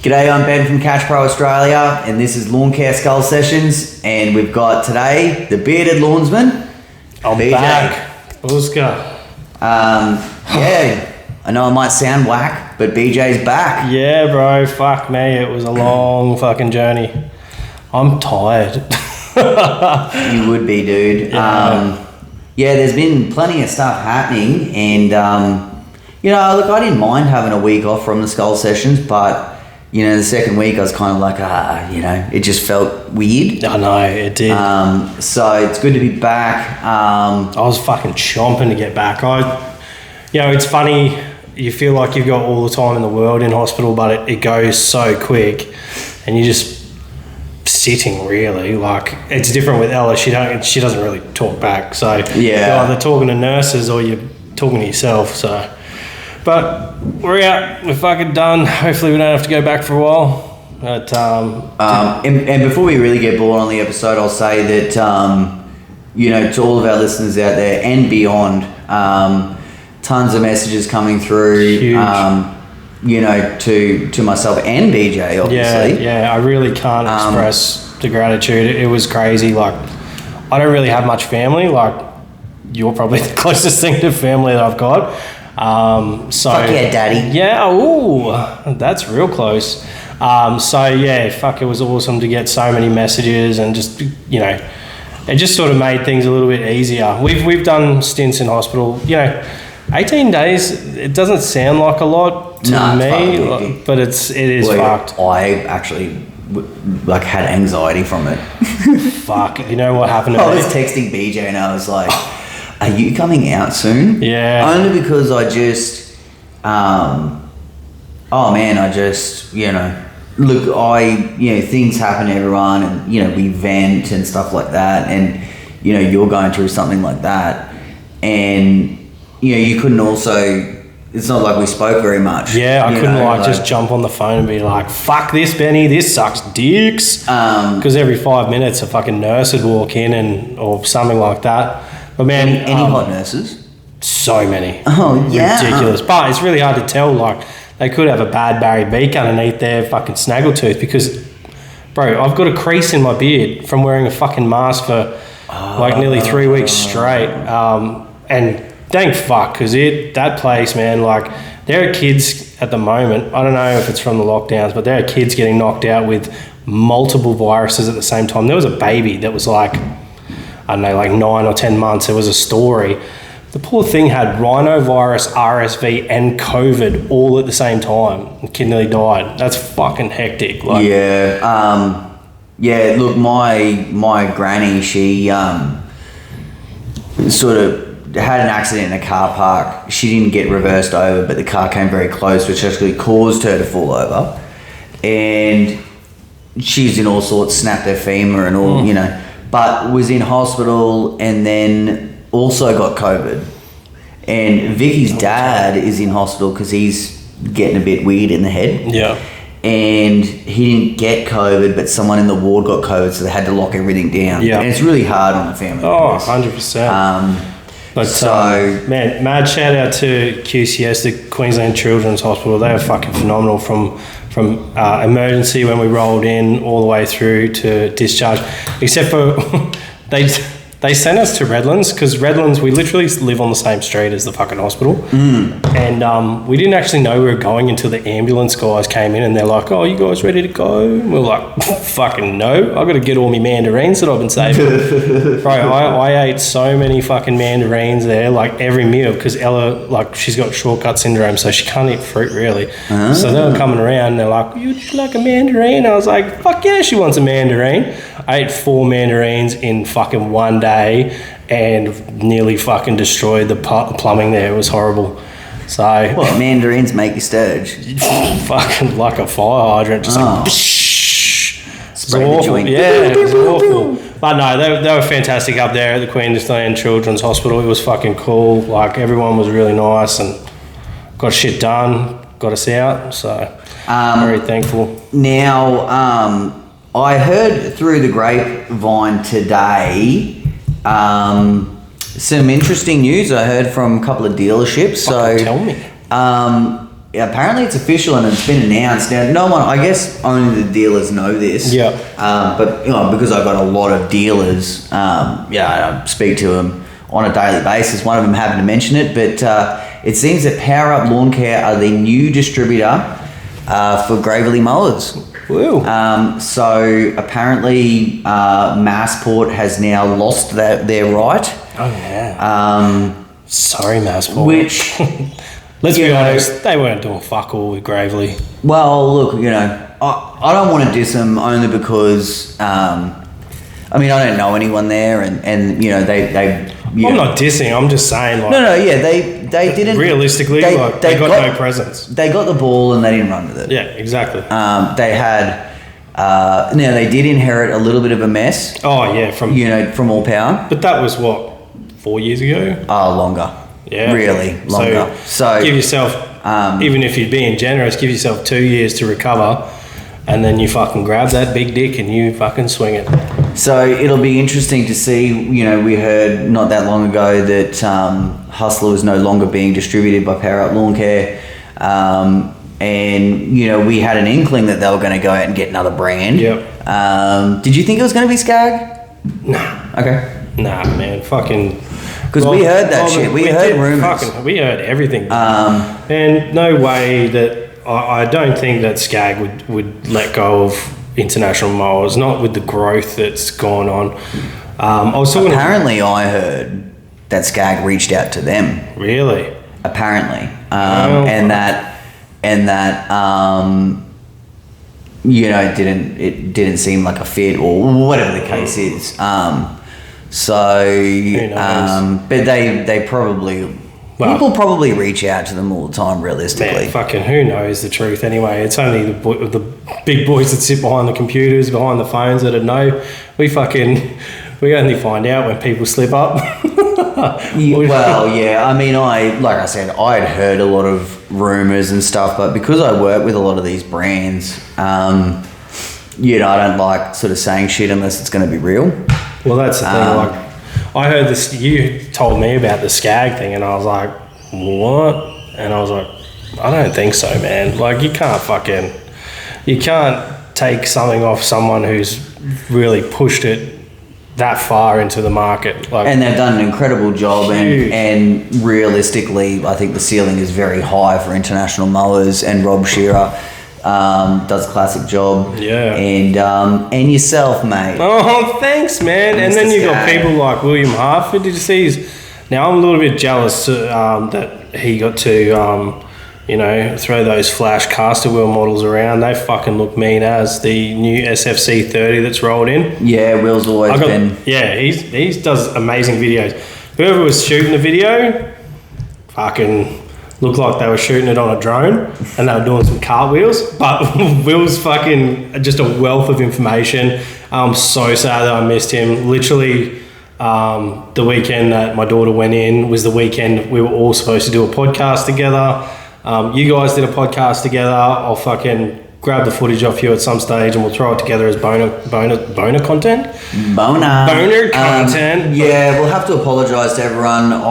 G'day, I'm Ben from Cash Pro Australia, and this is Lawn Care Skull Sessions, and we've got today the Bearded Lawnsman. I'm BJ. back. Buska. Yeah, I know it might sound whack, but BJ's back. Yeah, bro. Fuck me. It was a long fucking journey. I'm tired. You would be, dude. Yeah. There's been plenty of stuff happening, and look, I didn't mind having a week off from the Skull Sessions, but the second week I was kind of like, it just felt weird. I know, it did. So it's good to be back. I was fucking chomping to get back. It's funny, you feel like you've got all the time in the world in hospital, but it goes so quick, and you're just sitting, really. Like, it's different with Ella. She doesn't really talk back. So you're either talking to nurses or you're talking to yourself. So, but we're out. We're fucking done. Hopefully we don't have to go back for a while. But and before we really get bored on the episode, I'll say that to all of our listeners out there and beyond, tons of messages coming through. Huge. To myself and BJ, obviously. Yeah, I really can't express the gratitude. It was crazy. Like, I don't really have much family. Like, you're probably the closest thing to family that I've got. Fuck yeah, daddy. Yeah, ooh, that's real close. It was awesome to get so many messages, and just, it just sort of made things a little bit easier. We've done stints in hospital, 18 days, it doesn't sound like a lot to me, but it is fucked. I actually had anxiety from it. Fuck, you know what happened to me? I was texting BJ and I was like, are you coming out soon? Yeah. Only because I just, things happen to everyone, and, we vent and stuff like that, and, you're going through something like that, and, you couldn't also, it's not like we spoke very much. Yeah, I couldn't just jump on the phone and be like, fuck this, Benny, this sucks dicks. Because every 5 minutes a fucking nurse would walk in or something like that. But man, any hot nurses? So many. Oh, yeah. Ridiculous. But it's really hard to tell. Like, they could have a bad Barry Beak underneath their fucking snaggletooth, because, bro, I've got a crease in my beard from wearing a fucking mask for nearly 3 weeks straight. And thank fuck, because that place, man, like, there are kids at the moment, I don't know if it's from the lockdowns, but there are kids getting knocked out with multiple viruses at the same time. There was a baby that was like 9 or 10 months. There was a story. The poor thing had rhinovirus, RSV, and COVID all at the same time. The kid nearly died. That's fucking hectic. Like, look, my granny, she sort of had an accident in a car park. She didn't get reversed over, but the car came very close, which actually caused her to fall over. And she's in all sorts, snapped her femur and all, but was in hospital and then also got COVID. And Vicky's dad is in hospital because he's getting a bit weird in the head. Yeah. And he didn't get COVID, but someone in the ward got COVID, so they had to lock everything down. Yeah. And it's really hard on the family. Oh, 100%. But man, mad shout out to QCS, the Queensland Children's Hospital. They were fucking phenomenal from emergency when we rolled in all the way through to discharge. Except for they sent us to Redlands, because Redlands, we literally live on the same street as the fucking hospital. And we didn't actually know we were going until the ambulance guys came in, and they're like, oh, you guys ready to go? And we're like, fucking no, I've got to get all my mandarins that I've been saving. Bro, I ate so many fucking mandarins there, like every meal, because Ella, like, she's got shortcut syndrome, so she can't eat fruit really. So they were coming around and they're like, you'd like a mandarin? I was like, fuck yeah, she wants a mandarin. I ate 4 mandarins in fucking one day and nearly fucking destroyed the plumbing there. It was horrible. So what, mandarins make you sturge? Fucking like a fire hydrant, just like spray the joint. Yeah, it was awful. But no, they were fantastic up there at the Queensland Children's Hospital. It was fucking cool. Like, everyone was really nice and got shit done, got us out. So very thankful. Now, I heard through the grapevine today some interesting news. I heard from a couple of dealerships. Tell me. apparently it's official and it's been announced. Now, no one, I guess only the dealers know this. Yeah. But, because I've got a lot of dealers, I speak to them on a daily basis. One of them happened to mention it, but it seems that Power Up Lawn Care are the new distributor for Gravelly mowers. Woo. So apparently Massport has now lost their right. Oh, yeah. Sorry, Massport. Which... Let's be honest, they weren't doing fuck all with Gravely. Well, look, I don't want to diss them only because, I don't know anyone there, and they. I'm not dissing. I'm just saying, like. No, yeah, they didn't. Realistically, they got no presence. They got the ball and they didn't run with it. Yeah, exactly. They had. Now they did inherit a little bit of a mess. Oh yeah, from All Power. But that was what, 4 years ago? Oh, longer. Yeah. Really longer. So give yourself, even if you're being generous, give yourself 2 years to recover, and then you fucking grab that big dick and you fucking swing it. So it'll be interesting to see. We heard not that long ago that Hustler was no longer being distributed by Power Up Lawn Care, and we had an inkling that they were going to go out and get another brand. Yep. Did you think it was going to be Skag? Nah. Okay. Nah, man, fucking. Because we heard that shit. We heard rumours. We heard everything. And no way that... I don't think that Skag would let go of international mowers, not with the growth that's gone on. I was talking... Apparently, I heard that Skag reached out to them. Really? Apparently. And that it didn't seem like a fit or whatever the case is. So, but they probably, people probably reach out to them all the time, realistically. Man, fucking who knows the truth anyway. It's only the big boys that sit behind the computers, behind the phones that know. We only find out when people slip up. Well, yeah, like I said, I had heard a lot of rumours and stuff, but because I work with a lot of these brands, I don't like sort of saying shit unless it's going to be real. Well, that's the thing. I heard this. You told me about the Skag thing, and I was like, "What?" And I was like, "I don't think so, man. Like, you can't take something off someone who's really pushed it that far into the market." And they've done an incredible job, and realistically, I think the ceiling is very high for international mowers. And Rob Shearer does a classic job. Yeah. And yourself, mate. Oh, thanks, man. And then you've got people like William Hartford. Did you see now I'm a little bit jealous that he got to, throw those flash caster wheel models around. They fucking look mean as the new SFC 30 that's rolled in. Yeah, Will's always been. Yeah, he does amazing videos. Whoever was shooting the video, fucking looked like they were shooting it on a drone and they were doing some cartwheels. But Will's fucking just a wealth of information. I'm so sad that I missed him. Literally, the weekend that my daughter went in was the weekend we were all supposed to do a podcast together. You guys did a podcast together. I'll fucking grab the footage off you at some stage and we'll throw it together as boner content. Boner content. Yeah, we'll have to apologise to everyone.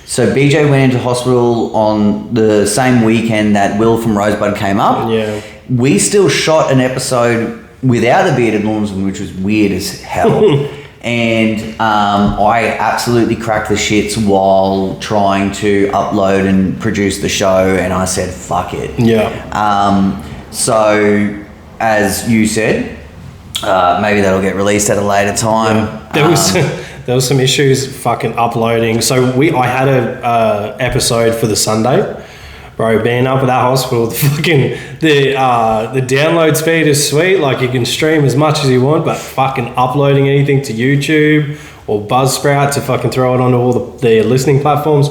So BJ went into hospital on the same weekend that Will from Rosebud came up. Yeah. We still shot an episode without the Bearded Lawnsman, which was weird as hell. And I absolutely cracked the shits while trying to upload and produce the show, and I said, fuck it. Yeah. So, as you said, maybe that'll get released at a later time. Yeah. There was some issues fucking uploading. So I had a episode for the Sunday. Bro, being up at that hospital, the download speed is sweet. Like, you can stream as much as you want, but fucking uploading anything to YouTube or Buzzsprout to fucking throw it onto all the listening platforms.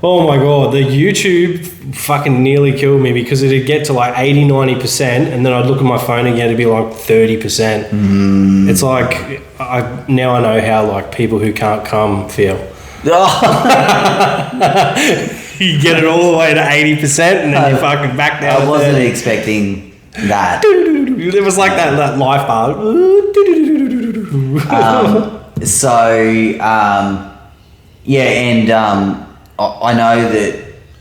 Oh my God, the YouTube fucking nearly killed me because it'd get to like 80-90% and then I'd look at my phone again, it'd be like 30%. It's like, now I know how like people who can't come feel. You get it all the way to 80% and then you fucking back down. I wasn't expecting that. It was like that life bar. I know that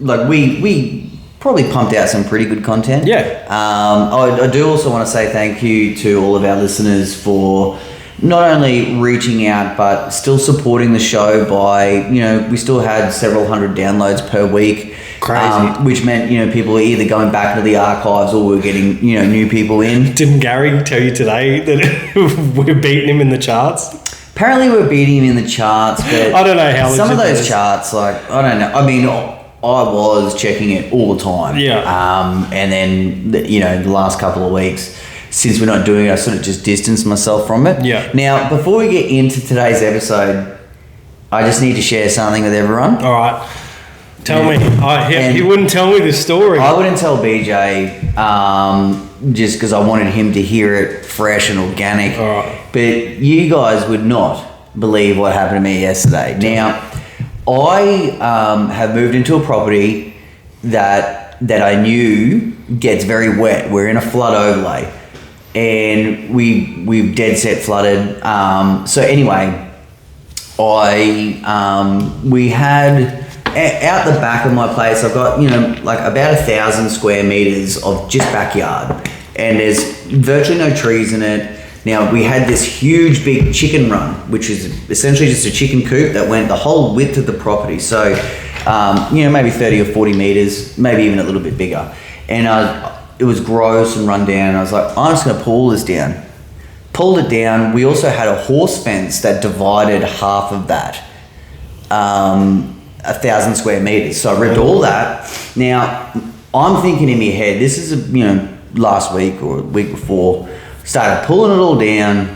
like we probably pumped out some pretty good content. Yeah. I do also want to say thank you to all of our listeners for not only reaching out but still supporting the show by, we still had several hundred downloads per week. Crazy. Which meant, people were either going back into the archives or we were getting, new people in. Didn't Gary tell you today that we're beating him in the charts? Apparently we're beating him in the charts, but I don't know how some of those charts, like, I don't know. I mean, I was checking it all the time. Yeah. And then, the last couple of weeks, since we're not doing it, I sort of just distanced myself from it. Yeah. Now, before we get into today's episode, I just need to share something with everyone. All right. Tell me. He wouldn't tell me this story. I wouldn't tell BJ just because I wanted him to hear it fresh and organic. All right. But you guys would not believe what happened to me yesterday. Now, I have moved into a property that I knew gets very wet. We're in a flood overlay, and we've dead set flooded. So anyway, we had out the back of my place. I've got like about 1,000 square meters of just backyard, and there's virtually no trees in it. Now, we had this huge big chicken run, which is essentially just a chicken coop that went the whole width of the property. So, maybe 30 or 40 meters, maybe even a little bit bigger. And it was gross and run down. And I was like, I'm just going to pull this down. Pulled it down. We also had a horse fence that divided half of that, 1,000 square meters. So I ripped all that. Now, I'm thinking in my head, this is, last week or a week before, started pulling it all down.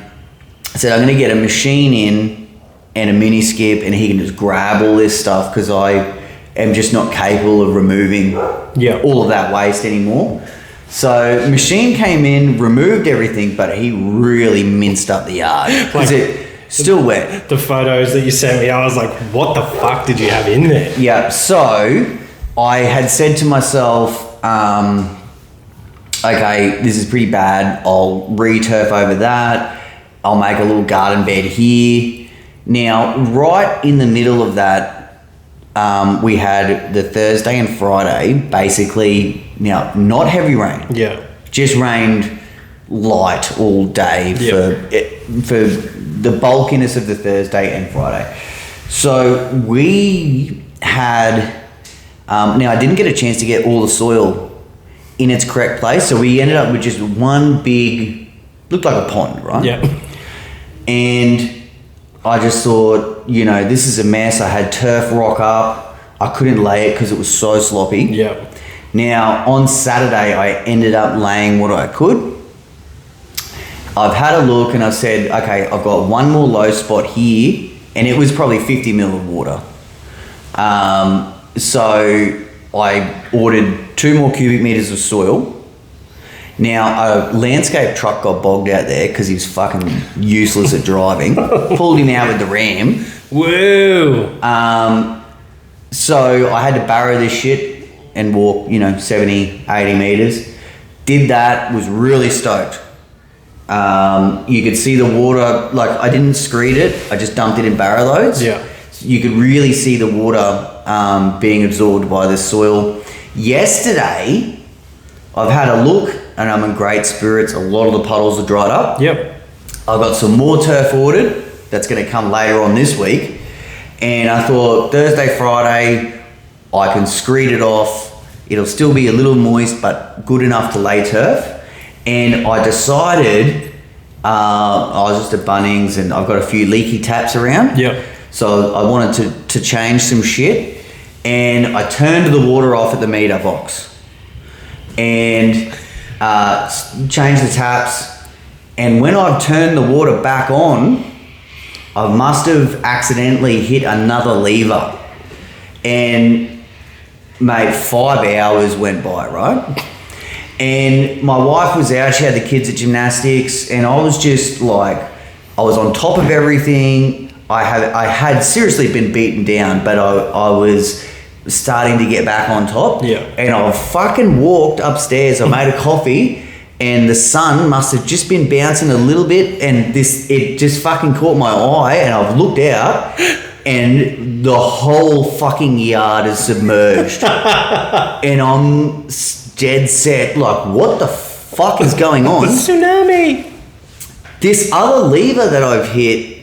I said, I'm going to get a machine in and a mini skip, and he can just grab all this stuff because I am just not capable of removing all of that waste anymore. So machine came in, removed everything, but he really minced up the yard because it's still wet. The photos that you sent me, I was like, what the fuck did you have in there? Yeah, so I had said to myself, okay, this is pretty bad. I'll re-turf over that. I'll make a little garden bed here. Now, right in the middle of that, we had the Thursday and Friday, basically, not heavy rain. Yeah. Just rained light all day for the bulkiness of the Thursday and Friday. So we had, now I didn't get a chance to get all the soil in its correct place, so we ended up with just one big, looked like a pond, right? Yeah. And I just thought, this is a mess. I had turf rock up. I couldn't lay it because it was so sloppy. Yeah. Now, on Saturday, I ended up laying what I could. I've had a look and I said, okay, I've got one more low spot here, and it was probably 50 mil of water. So I ordered 2 more cubic meters of soil. Now, a landscape truck got bogged out there because he was fucking useless at driving. Pulled him out with the ram. Whoa. So I had to barrow this shit and walk, 70, 80 meters. Did that, was really stoked. You could see the water, like I didn't screed it, I just dumped it in barrow loads. Yeah. You could really see the water being absorbed by the soil. Yesterday, I've had a look and I'm in great spirits. A lot of the puddles are dried up. Yep. I've got some more turf ordered that's going to come later on this week. And I thought Thursday, Friday, I can screed it off. It'll still be a little moist, but good enough to lay turf. And I decided, I was just at Bunnings and I've got a few leaky taps around. Yep. So I wanted to change some shit, and I turned the water off at the meter box and changed the taps. And when I've turned the water back on, I must have accidentally hit another lever, and mate, 5 hours went by, right? And my wife was out, she had the kids at gymnastics, and I was just like, I was on top of everything. I had seriously been beaten down, but I was starting to get back on top. Yeah. And I fucking walked upstairs, I made a coffee, and the sun must have just been bouncing a little bit, and it just fucking caught my eye, and I've looked out, and the whole fucking yard is submerged. And I'm dead set, like, what the fuck is going on? Tsunami. This other lever that I've hit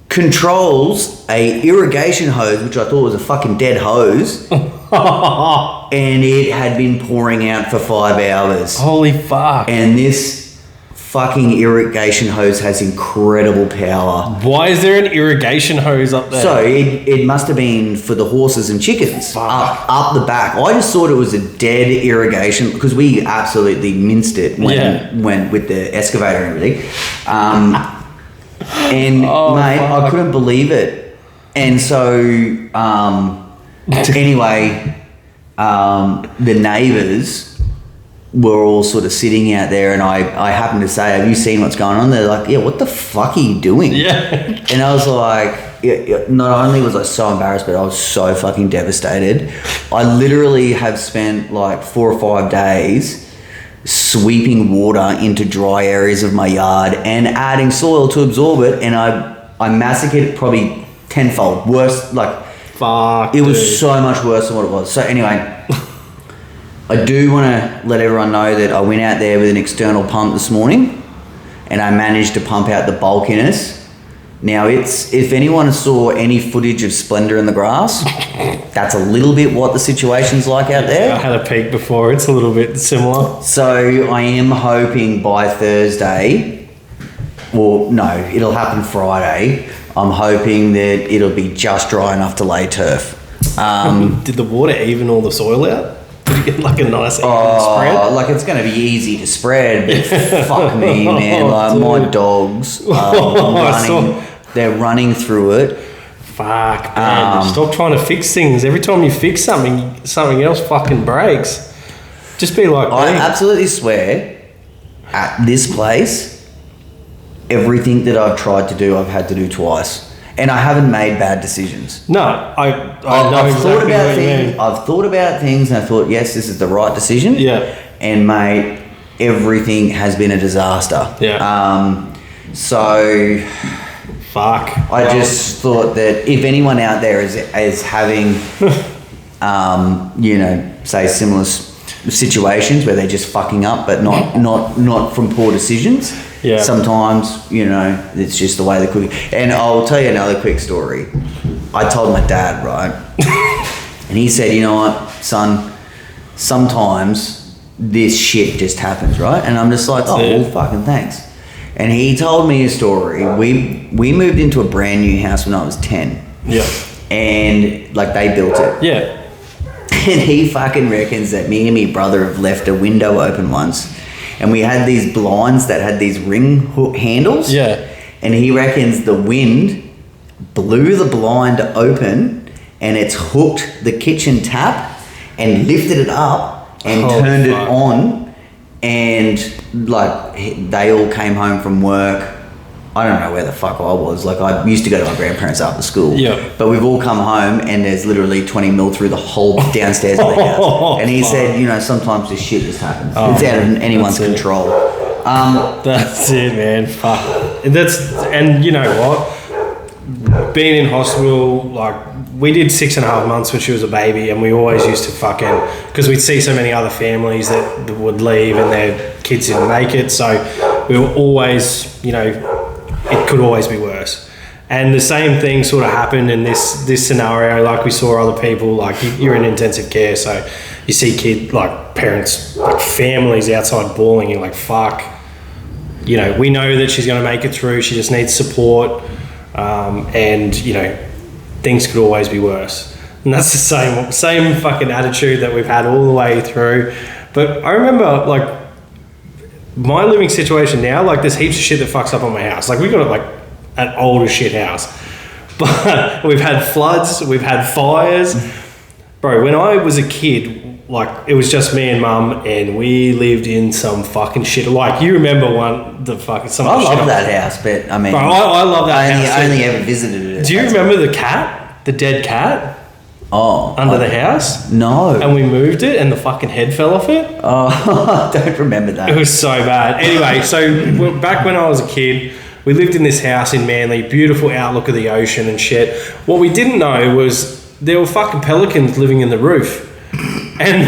controls a irrigation hose, which I thought was a fucking dead hose. And it had been pouring out for 5 hours. Holy fuck. And this fucking irrigation hose has incredible power. Why is there an irrigation hose up there? So it must have been for the horses and chickens up the back. I just thought it was a dead irrigation because we absolutely minced it when with the excavator and everything. And mate, fuck. I couldn't believe it. And so anyway, the neighbours were all sort of sitting out there, and I happened to say, have you seen what's going on? They're like, yeah, what the fuck are you doing? Yeah. And I was like, not only was I so embarrassed, but I was so fucking devastated. I literally have spent like 4 or 5 days sweeping water into dry areas of my yard and adding soil to absorb it, and I massacred it probably tenfold. Worse, like, fuck, it was so much worse than what it was. So anyway, I do want to let everyone know that I went out there with an external pump this morning and I managed to pump out the bulkiness. Now, if anyone saw any footage of Splendor in the Grass, that's a little bit what the situation's like out there. I had a peek before. It's a little bit similar. So I am hoping by Thursday, or no, it'll happen Friday. I'm hoping that it'll be just dry enough to lay turf. Did the water even all the soil out? Did you get like a nice even spread? Like it's going to be easy to spread, but fuck me, man. Like my dogs they're running through it. Fuck, man. Stop trying to fix things. Every time you fix something else fucking breaks. Just be like, I absolutely swear, at this place, everything that I've tried to do, I've had to do twice. And I haven't made bad decisions. No, I've thought about things. I've thought about things, and I thought, yes, this is the right decision. Yeah. And mate, everything has been a disaster. Yeah. So, fuck. I just thought that if anyone out there is having, say similar situations where they're just fucking up, but not from poor decisions. Yeah. Sometimes, it's just the way the cookie. And I'll tell you another quick story. I told my dad, right? And he said, you know what, son, sometimes this shit just happens, right? And I'm just like, well, fucking thanks. And he told me a story. We moved into a brand new house when I was 10. Yeah. And like they built it. Yeah. And he fucking reckons that me and my brother have left a window open once. And we had these blinds that had these ring hook handles. Yeah. And he reckons the wind blew the blind open and it's hooked the kitchen tap and lifted it up and turned it on. And like they all came home from work. I don't know where the fuck I was. Like I used to go to my grandparents after school. Yeah. But we've all come home and there's literally 20 mil through the whole downstairs of the house. And he said, sometimes this shit just happens. It's out of anyone's control. That's it, man. Fuck. And you know what? Being in hospital, like we did 6.5 months when she was a baby, and we always used to because we'd see so many other families that would leave and their kids didn't make it. So we were always, it could always be worse. And the same thing sort of happened in this scenario. Like we saw other people, like you're in intensive care, so you see parents, like families outside bawling. You're like, fuck. We know that she's going to make it through. She just needs support. And things could always be worse. And that's the same fucking attitude that we've had all the way through. But I remember my living situation now, there's heaps of shit that fucks up on my house. Like we got an older shit house, but we've had floods, we've had fires. Bro, when I was a kid, it was just me and mum, and we lived in some fucking shit. You remember I love that house, but I mean, bro, I love that house. I only ever visited it. Do you remember the dead cat? Under the house? No. And we moved it and the fucking head fell off it? Oh, I don't remember that. It was so bad. Anyway, so back when I was a kid, we lived in this house in Manly, beautiful outlook of the ocean and shit. What we didn't know was there were fucking pelicans living in the roof. And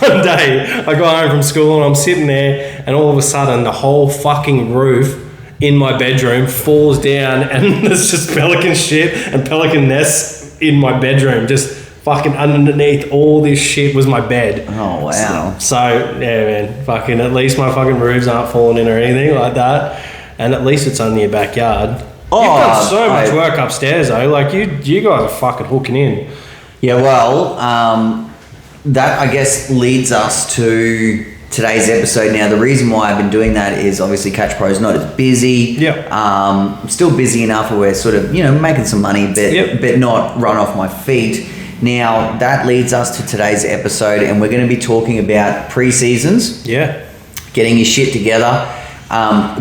one day I got home from school and I'm sitting there and all of a sudden the whole fucking roof in my bedroom falls down and there's just pelican shit and pelican nests in my bedroom. Just fucking underneath all this shit was my bed. Oh, wow. So yeah, man, fucking at least my fucking roofs aren't falling in or anything like that. And at least it's only your backyard. Oh, You've done so much work upstairs though. Like you guys are fucking hooking in. Yeah, well, that I guess leads us to today's episode. Now, the reason why I've been doing that is obviously Catch Pro's not as busy. Yep. Still busy enough where we're sort of, making some money, but not run off my feet. Now, that leads us to today's episode, and we're going to be talking about pre-seasons. Yeah. Getting your shit together.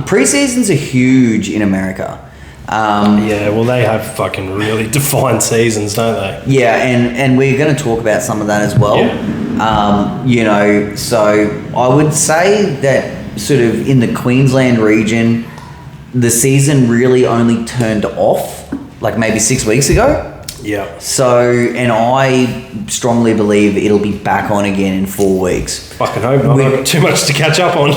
Pre-seasons are huge in America. Yeah, well, they have fucking really defined seasons, don't they? Yeah, and we're going to talk about some of that as well. Yeah. So I would say that sort of in the Queensland region, the season really only turned off like maybe 6 weeks ago. Yeah. So, and I strongly believe it'll be back on again in 4 weeks. Fucking hope not. I've got too much to catch up on.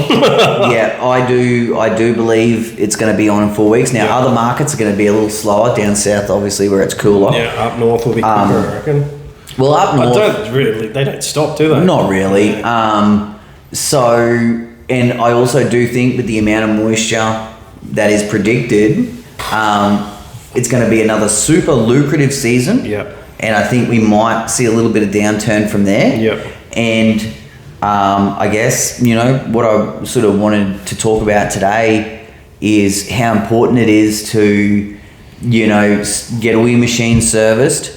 Yeah, I do believe it's going to be on in 4 weeks. Now, other markets are going to be a little slower down south, obviously, where it's cooler. Yeah, up north will be quicker, I reckon. Well, up north... They don't stop, do they? Not really. And I also do think with the amount of moisture that is predicted, it's going to be another super lucrative season. Yep. And I think we might see a little bit of downturn from there. Yep. And I guess, what I sort of wanted to talk about today is how important it is to, get all your machines serviced.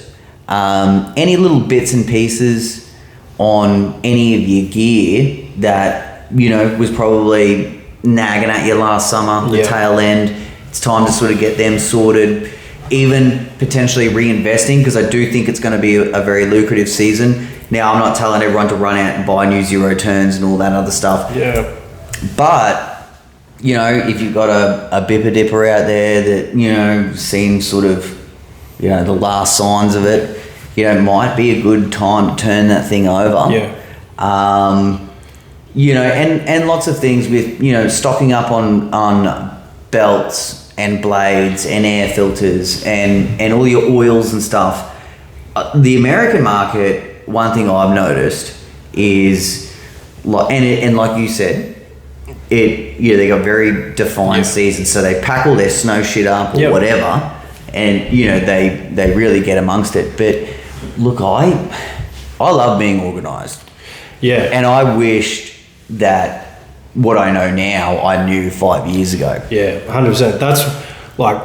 Any little bits and pieces on any of your gear that, was probably nagging at you last summer, the tail end. It's time to sort of get them sorted, even potentially reinvesting, because I do think it's going to be a very lucrative season. Now, I'm not telling everyone to run out and buy new zero turns and all that other stuff. Yeah. But, if you've got a bipper dipper out there that, seen sort of, the last signs of it, might be a good time to turn that thing over. Yeah. And lots of things with, stocking up on belts and blades and air filters and all your oils and stuff. The American market, one thing I've noticed is, like you said, they got very defined seasons, so they pack all their snow shit up or whatever, and they really get amongst it. But look, I love being organised. Yeah. And I wished that what I know now, I knew 5 years ago. Yeah, 100%. That's like,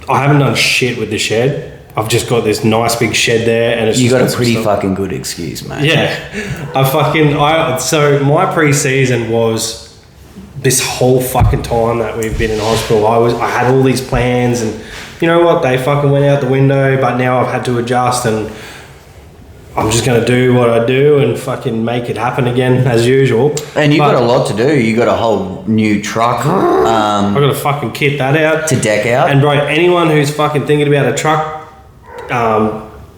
I haven't done shit with the shed. I've just got this nice big shed there, and you got a pretty fucking good excuse, mate. Yeah, so my pre-season was this whole fucking time that we've been in hospital. I had all these plans, and you know what? They fucking went out the window. But now I've had to adjust, and I'm just going to do what I do and fucking make it happen again as usual. And you've got a lot to do. You got a whole new truck. I've got to fucking kit that out. To deck out. And bro, anyone who's fucking thinking about a truck,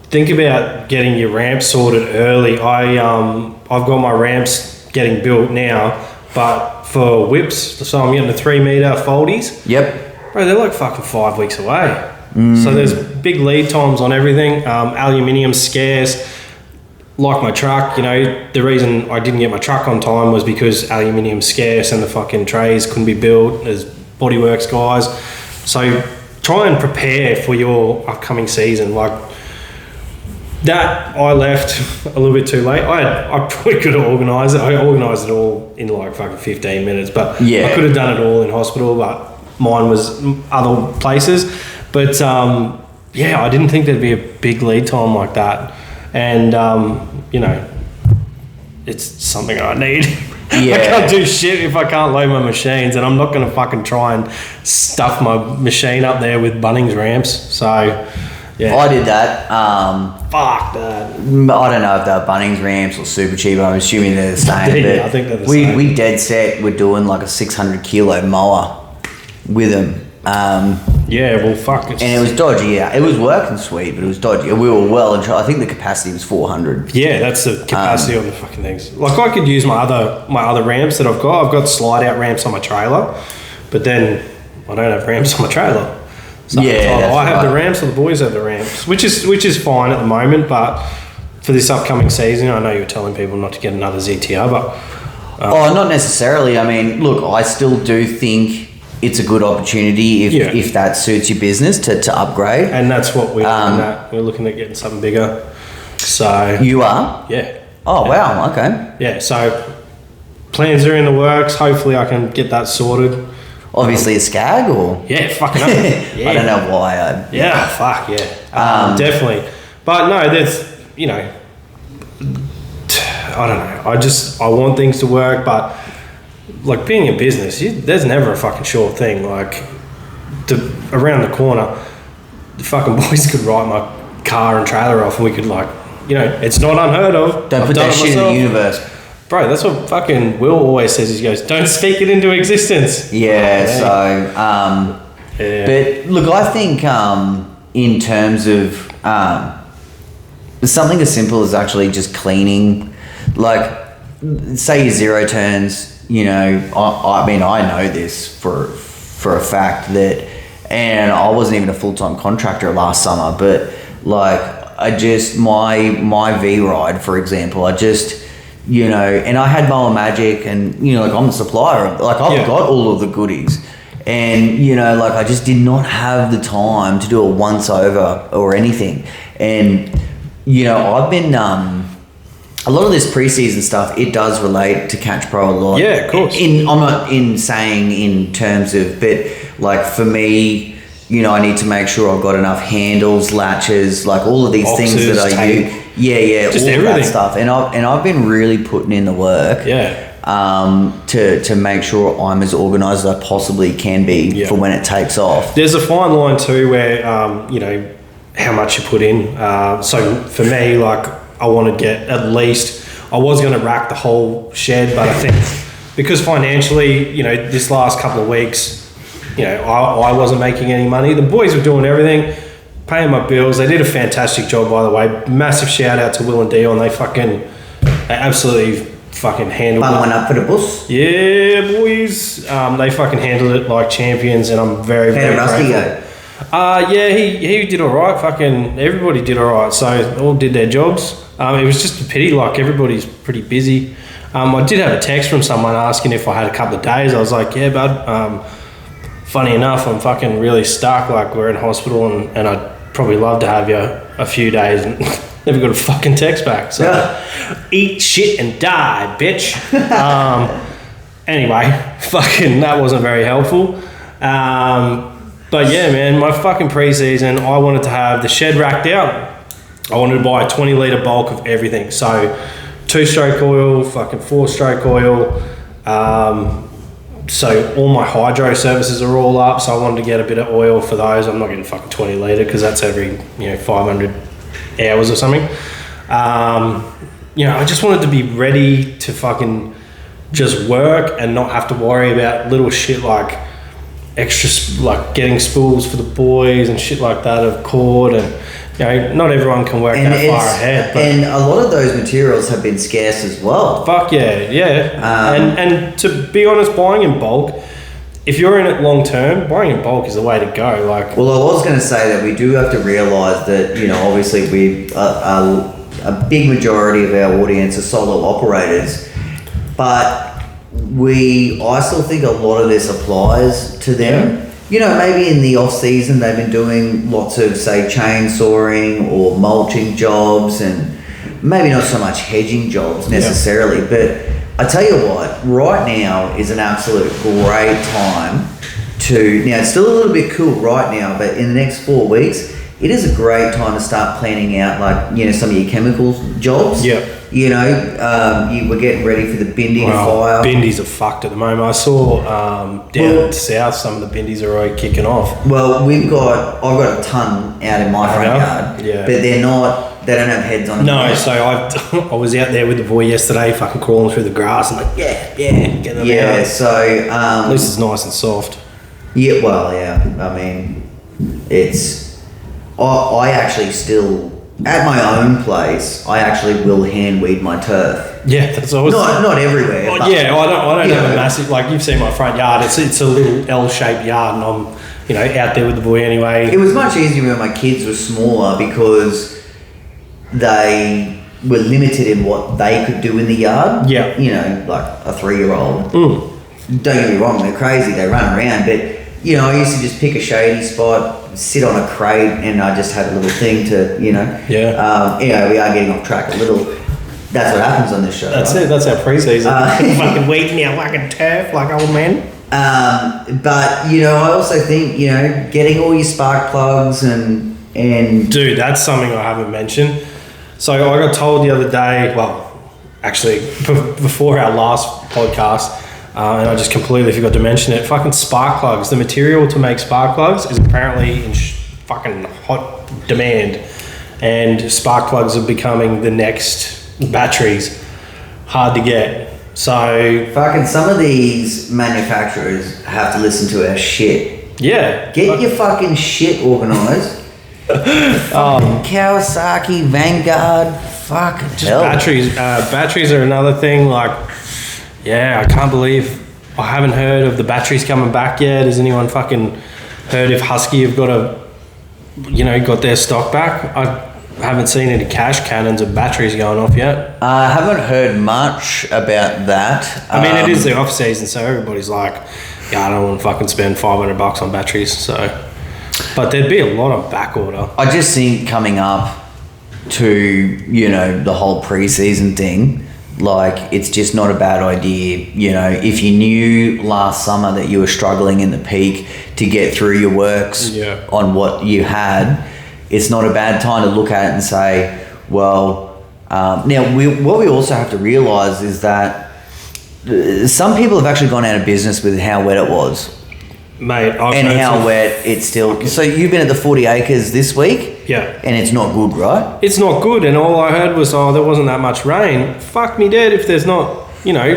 think about getting your ramps sorted early. I've got my ramps getting built now, but for whips, so I'm getting the 3 meter foldies. Yep. Bro, they're like fucking 5 weeks away. So there's big lead times on everything. Aluminium's scarce. Like my truck, the reason I didn't get my truck on time was because aluminium's scarce and the fucking trays couldn't be built as bodyworks guys. So try and prepare for your upcoming season. Like that, I left a little bit too late. I probably could have organised it. I organised it all in like fucking 15 minutes, but I could have done it all in hospital, but mine was other places. But I didn't think there'd be a big lead time like that. And, it's something I need. Yeah. I can't do shit if I can't load my machines, and I'm not going to fucking try and stuff my machine up there with Bunnings ramps. So, yeah. I did that. Fuck that. I don't know if they're Bunnings ramps or super cheap. I'm assuming they're the same. I think they're the same. We dead set, we're doing like a 600 kilo mower. with them. Yeah, well, fuck. And it was dodgy. Yeah, it was working sweet, but it was dodgy. We were well and I think the capacity was 400. Yeah, that's the capacity of the fucking things. Like I could use my other ramps that I've got. I've got slide out ramps on my trailer, but then I don't have ramps on my trailer. So yeah, I have the ramps, or the boys have the ramps, which is fine at the moment. But for this upcoming season, I know you were telling people not to get another ZTR, but not necessarily. I mean, look, I still do think it's a good opportunity if that suits your business to upgrade. And that's what we're looking at. We're looking at getting something bigger. So you are? Yeah. Oh, wow. Okay. Yeah. So plans are in the works. Hopefully I can get that sorted. Obviously a Skag or? Yeah, fucking up. Yeah. I don't know why. Fuck yeah. Definitely. But no, there's, I don't know. I want things to work, but like being in business, there's never a fucking sure thing. Like around the corner, the fucking boys could write my car and trailer off and we could it's not unheard of. Don't put that shit in the universe. Bro, that's what fucking Will always says. He goes, don't speak it into existence. Yeah, but look, I think in terms of something as simple as actually just cleaning, like say your zero turns, I mean, I know this for a fact that, and I wasn't even a full-time contractor last summer, but like I just, my V-Ride, for example, and I had Mower Magic and, I'm the supplier, like I've got all of the goodies and, I just did not have the time to do a once over or anything. And, I've been, a lot of this preseason stuff, it does relate to Catch Pro a lot. Yeah, of course. I'm not saying in terms of, but like for me, I need to make sure I've got enough handles, latches, like all of these boxes, things that I use. Yeah, just all everything. That stuff. And I've been really putting in the work. To make sure I'm as organised as I possibly can be for when it takes off. There's a fine line too where how much you put in. So for me, like I want to get at least. I was going to rack the whole shed, but I think because financially, this last couple of weeks. I wasn't making any money. The boys were doing everything, paying my bills. They did a fantastic job, by the way. Massive shout out to Will and Dion. They absolutely fucking handled it. Bung one up for the bus. Yeah, boys. They fucking handled it like champions, and I'm very, very grateful. Yeah, he did all right. Fucking everybody did all right. So all did their jobs. It was just a pity. Like everybody's pretty busy. I did have a text from someone asking if I had a couple of days. I was like, yeah, bud. Funny enough, I'm fucking really stuck. Like we're in hospital, and I'd probably love to have you a few days. And never got a fucking text back. So eat shit and die, bitch. Anyway, fucking that wasn't very helpful. But yeah, man, my fucking preseason, I wanted to have the shed racked out. I wanted to buy a 20 litre bulk of everything. So 2-stroke oil, fucking 4-stroke oil. So all my hydro services are all up, so I wanted to get a bit of oil for those. I'm not getting fucking 20 litre because that's every 500 hours or something. I just wanted to be ready to fucking just work and not have to worry about little shit like extra, like getting spools for the boys and shit like that of cord. And not everyone can work that far ahead. But and a lot of those materials have been scarce as well. Fuck yeah. And to be honest, buying in bulk, if you're in it long term, buying in bulk is the way to go. Well, I was going to say that we do have to realise that, obviously we a big majority of our audience are solo operators, but I still think a lot of this applies to them. Maybe in the off season they've been doing lots of, say, chainsawing or mulching jobs, and maybe not so much hedging jobs necessarily. But I tell you what, right now is an absolute great time to. Now it's still a little bit cool right now, but in the next 4 weeks, it is a great time to start planning out, some of your chemicals jobs. Yeah. We're getting ready for the binding fire. Bindies are fucked at the moment. I saw down south some of the bindies are already kicking off. Well, I've got a ton out in my front yard, but they don't have heads on them. No, so I was out there with the boy yesterday, fucking crawling through the grass. I'm like, get them out. So at least it's nice and soft. Yeah, well, yeah. I mean, it's... I actually still... At my own place, I actually will hand weed my turf. Yeah, that's always... Not everywhere. Well, yeah, I don't have a massive... Like, you've seen my front yard. It's a little L-shaped yard, and I'm, out there with the boy anyway. It was much easier when my kids were smaller because they were limited in what they could do in the yard. Yeah. Like a 3-year-old. Don't get me wrong, they're crazy, they run around, but, I used to just pick a shady spot, sit on a crate, and I just had a little thing to, Yeah. We are getting off track a little. That's what happens on this show. That's right? it. That's our pre-season. Fucking weeding our fucking turf like old men. But I also think getting all your spark plugs and dude, that's something I haven't mentioned. So I got told the other day. Well, actually, before our last podcast. And I just completely forgot to mention it. Fucking spark plugs. The material to make spark plugs is apparently in fucking hot demand. And spark plugs are becoming the next batteries. Hard to get. So... Fucking some of these manufacturers have to listen to our shit. Yeah. Get your fucking shit organised. Kawasaki, Vanguard, fucking just hell. Batteries. Batteries are another thing, like... Yeah, I can't believe I haven't heard of the batteries coming back yet. Has anyone fucking heard if Husky have got got their stock back? I haven't seen any cash cannons of batteries going off yet. I haven't heard much about that. I mean, it is the off season, so everybody's like, I don't want to fucking spend $500 on batteries. So, but there'd be a lot of back order. I just think coming up to the whole pre-season thing. Like, it's just not a bad idea. If you knew last summer that you were struggling in the peak to get through your works on what you had, it's not a bad time to look at it and say, well, now what we also have to realise is that some people have actually gone out of business with how wet it was. Mate, and how wet it's still... So you've been at the 40 acres this week? Yeah. And it's not good, right? It's not good, and all I heard was, there wasn't that much rain. Fuck me dead if there's not,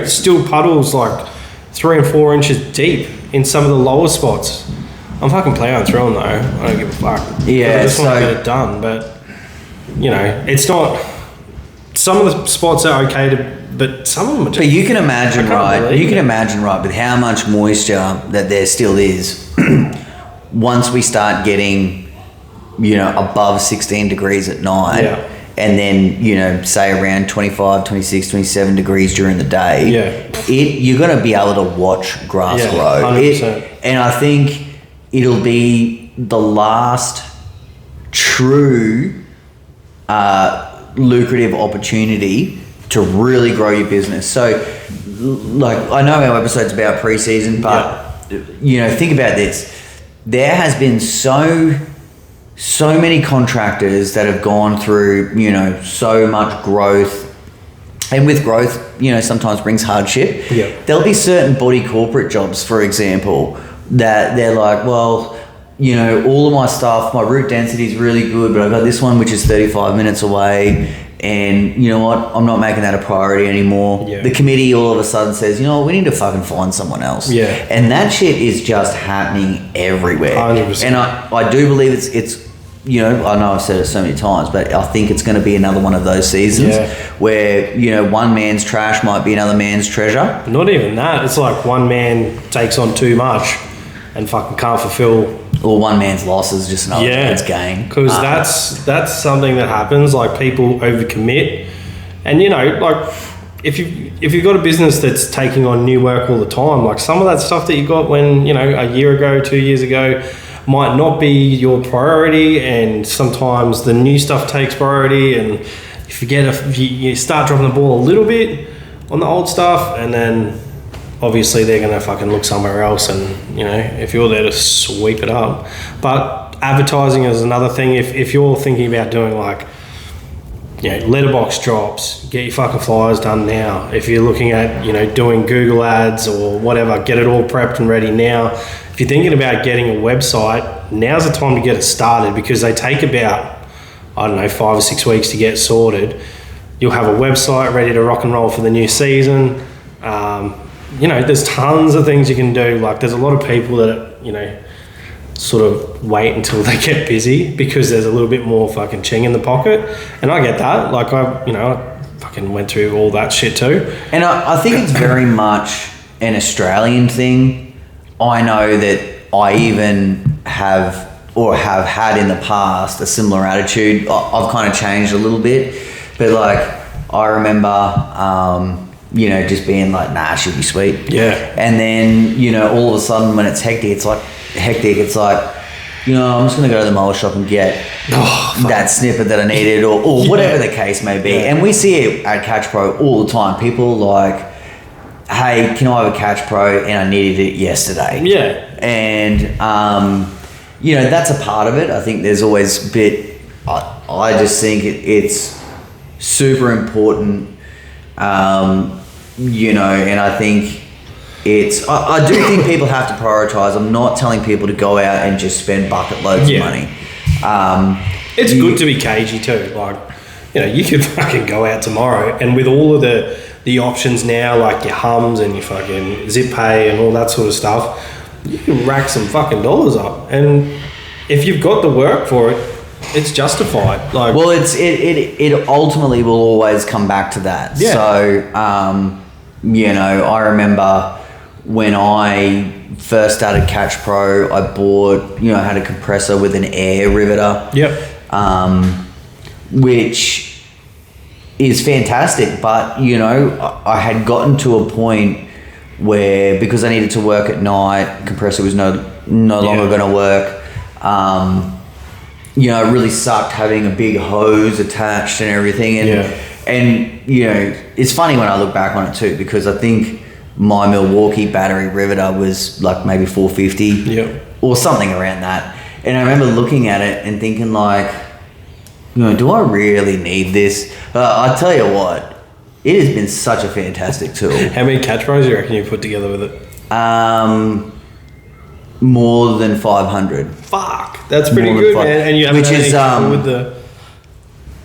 still puddles like 3 and 4 inches deep in some of the lower spots. I'm fucking plowing through them though. I don't give a fuck. Yeah, I just want to get it done, but, it's not... Some of the spots are okay but some of them are just... But you can imagine, right, with how much moisture that there still is, once we start getting, above 16 degrees at night, and then, say around 25, 26, 27 degrees during the day, you're going to be able to watch grass grow. 100%. And I think it'll be the last true lucrative opportunity to really grow your business. So, like, I know our episode's about pre-season, but think about this. There has been so many contractors that have gone through, so much growth, and with growth, sometimes brings hardship. Yeah. There'll be certain body corporate jobs, for example, that they're like, well, all of my stuff, my route density is really good, but I've got this one which is 35 minutes away. And you know what? I'm not making that a priority anymore. Yeah. The committee all of a sudden says, we need to fucking find someone else. Yeah. And that shit is just happening everywhere. 100%. And I do believe it's I know I've said it so many times, but I think it's going to be another one of those seasons where, one man's trash might be another man's treasure. Not even that. It's like one man takes on too much and fucking can't fulfill... Or one man's loss is just another man's gain. Because that's something that happens. Like, people overcommit, and like if you've got a business that's taking on new work all the time, like some of that stuff that you got when a year ago, 2 years ago, might not be your priority, and sometimes the new stuff takes priority, and you start dropping the ball a little bit on the old stuff, and then obviously they're going to fucking look somewhere else, and if you're there to sweep it up. But advertising is another thing. If you're thinking about doing like letterbox drops, get your fucking flyers done now. If you're looking at doing Google ads or whatever, get it all prepped and ready now. If you're thinking about getting a website, now's the time to get it started, because they take about 5 or 6 weeks to get sorted. You'll have a website ready to rock and roll for the new season. There's tons of things you can do. Like, there's a lot of people that sort of wait until they get busy because there's a little bit more fucking ching in the pocket. And I get that. Like, I fucking went through all that shit too. And I think it's very much an Australian thing. I know that I even have had in the past a similar attitude. I've kind of changed a little bit, but like I remember, just being like, nah, she'll be sweet. Yeah. And then, all of a sudden when it's hectic, it's like, I'm just going to go to the mower shop and get that snippet that I needed or whatever the case may be. Yeah. And we see it at Catch Pro all the time. People like, hey, can I have a Catch Pro? And I needed it yesterday. Yeah. And, that's a part of it. I think there's always a bit, I just think it's super important, and I think I do think people have to prioritize. I'm not telling people to go out and just spend bucket loads of money. It's good to be cagey too. Like, you could fucking go out tomorrow and with all of the options now, like your Hums and your fucking Zip Pay and all that sort of stuff, you can rack some fucking dollars up. And if you've got the work for it, it's justified. Like, well, it ultimately will always come back to that. Yeah. So, I remember when I first started Catch Pro, I bought, I had a compressor with an air riveter. Yep. Which is fantastic, but I had gotten to a point where, because I needed to work at night, compressor was no longer going to work. It really sucked having a big hose attached and everything. And it's funny when I look back on it too, because I think my Milwaukee battery riveter was like maybe $450 or something around that. And I remember looking at it and thinking like, do I really need this? I tell you what, it has been such a fantastic tool. How many Catch Pros do you reckon you put together with it? More than 500. Fuck, that's pretty good, man. And you haven't had any trouble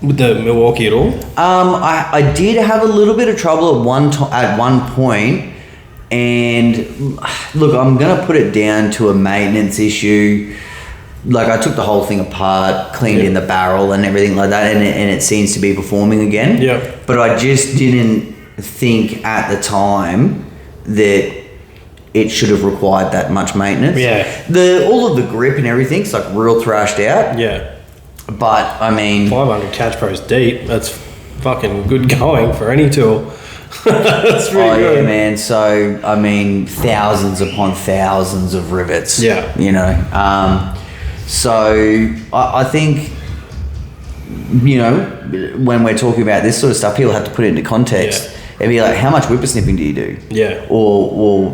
with the Milwaukee at all? I did have a little bit of trouble at one point, and look, I'm gonna put it down to a maintenance issue. Like, I took the whole thing apart, cleaned in the barrel and everything like that, and it seems to be performing again. Yeah. But I just didn't think at the time that it should have required that much maintenance. Yeah. All of the grip and everything's like real thrashed out. Yeah. But I mean, 500 Catch Pros deep. That's fucking good going for any tool. That's really good. Yeah, man. So I mean, thousands upon thousands of rivets. Yeah. So I think, when we're talking about this sort of stuff, people have to put it into context. And be like, how much whippersnipping do you do? Yeah. Or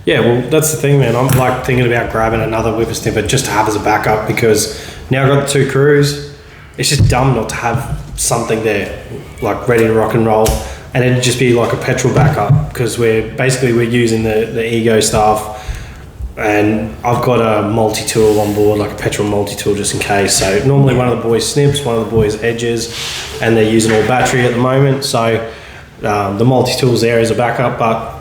Yeah, well, that's the thing, man. I'm like thinking about grabbing another whippersnipper just to have as a backup, because now I've got the 2 crews. It's just dumb not to have something there, like ready to rock and roll. And it'd just be like a petrol backup, because we're using the Ego stuff. And I've got a multi-tool on board, like a petrol multi-tool just in case. So normally one of the boys snips, one of the boys edges, and they're using all battery at the moment. So the multi-tool's there as a backup, but